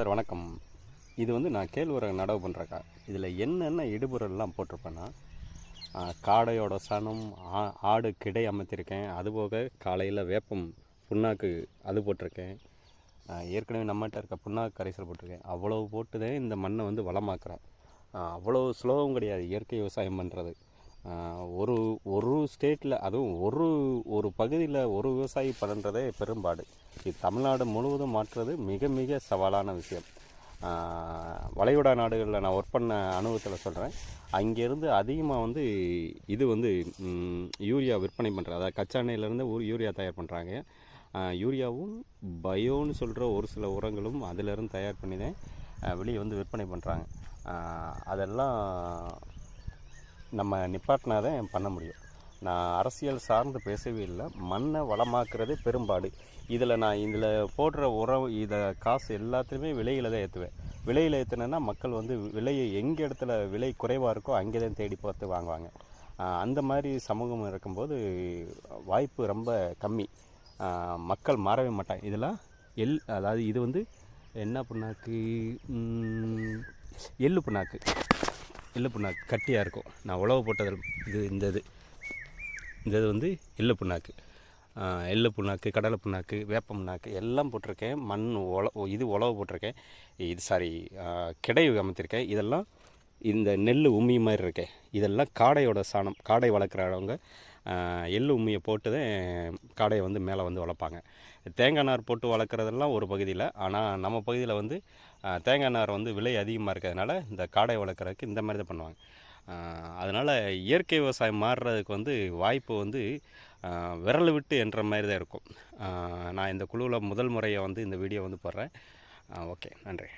Brother வணக்கம். இது வந்து நான் கேழ்வரகு நடவு பண்ணுறக்கா. இதில் என்னென்ன இடுபொருள்லாம் போட்டிருப்பேன்னா, காடையோட சனம், ஆடு கிடை அமைத்திருக்கேன். அதுபோக காலையில் வேப்பம் புண்ணாக்கு அது போட்டிருக்கேன். ஏற்கனவே நம்மகிட்ட இருக்க புண்ணாக்கு கரைசல் போட்டிருக்கேன். அவ்வளோ போட்டு தான் இந்த மண்ணை வந்து வளமாக்குறேன். அவ்வளோ சுலபம் கிடையாது இயற்கை விவசாயம் பண்ணுறது. ஒரு ஒரு ஸ்டேட்டில், அதுவும் ஒரு பகுதியில் ஒரு விவசாயி பண்ணுறதே பெரும்பாடு. இது தமிழ்நாடு முழுவதும் மாற்றுறது மிக மிக சவாலான விஷயம். வளைகுடா நாடுகளில் நான் ஒர்க் பண்ண அனுபவத்தில் சொல்கிறேன். அங்கேருந்து அதிகமாக வந்து இது வந்து யூரியா விற்பனை பண்ணுறது, அதாவது கச்சா எண்ணெயிலேருந்து யூரியா தயார் பண்ணுறாங்க. யூரியாவும் பயோன்னு சொல்கிற ஒரு சில உரங்களும் அதிலேருந்து தயார் பண்ணி தான் வெளியே வந்து விற்பனை பண்ணுறாங்க. அதெல்லாம் நம்ம நிப்பாட்டினாதான் பண்ண முடியும். நான் அரசியல் சார்ந்து பேசவே இல்லை. மண்ணை வளமாக்குறதே பெரும்பாடு. இதில் போடுற உரம், இதை காசு எல்லாத்துலேயுமே விலையில் தான் ஏற்றுவேன். விலையில் ஏற்றுனேன்னா மக்கள் வந்து விலையை எங்கே இடத்துல விலை குறைவாக இருக்கோ அங்கே தான் தேடி பார்த்து வாங்குவாங்க. அந்த மாதிரி சமூகம் இருக்கும்போது வாய்ப்பு ரொம்ப கம்மி. மக்கள் மாறவே மாட்டாங்க. இதெல்லாம் அதாவது இது வந்து என்ன புண்ணாக்கு, எள்ளு புண்ணாக்கு கட்டியாக இருக்கும். நான் உழவு போட்டதில் இந்த இது வந்து எள்ளு புண்ணாக்கு, கடலை புண்ணாக்கு, வேப்ப புண்ணாக்கு எல்லாம் போட்டிருக்கேன். மண் உழவு போட்டிருக்கேன். கிடை அமைத்திருக்கேன். இதெல்லாம் இந்த நெல் உம்மி மாதிரி இருக்கேன். இதெல்லாம் காடையோட சாணம். காடை வளர்க்குறவங்க எள்ளு உம்மியை போட்டு தான் காடையை வந்து மேலே வந்து வளர்ப்பாங்க. தேங்காய் நார் போட்டு வளர்க்குறதெல்லாம் ஒரு பகுதியில். ஆனால் நம்ம பகுதியில் வந்து தேங்காய் நார் வந்து விலை அதிகமாக இருக்கிறதுனால இந்த காடை வளர்க்குறதுக்கு இந்த மாதிரி தான் பண்ணுவாங்க. அதனால் இயற்கை விவசாயம் மாறுறதுக்கு வந்து வாய்ப்பு வந்து விரல் விட்டு என்ற மாதிரி தான் இருக்கும். நான் இந்த குழுவில் முதல் முறையை வந்து இந்த வீடியோ வந்து போடுறேன். ஓகே, நன்றி.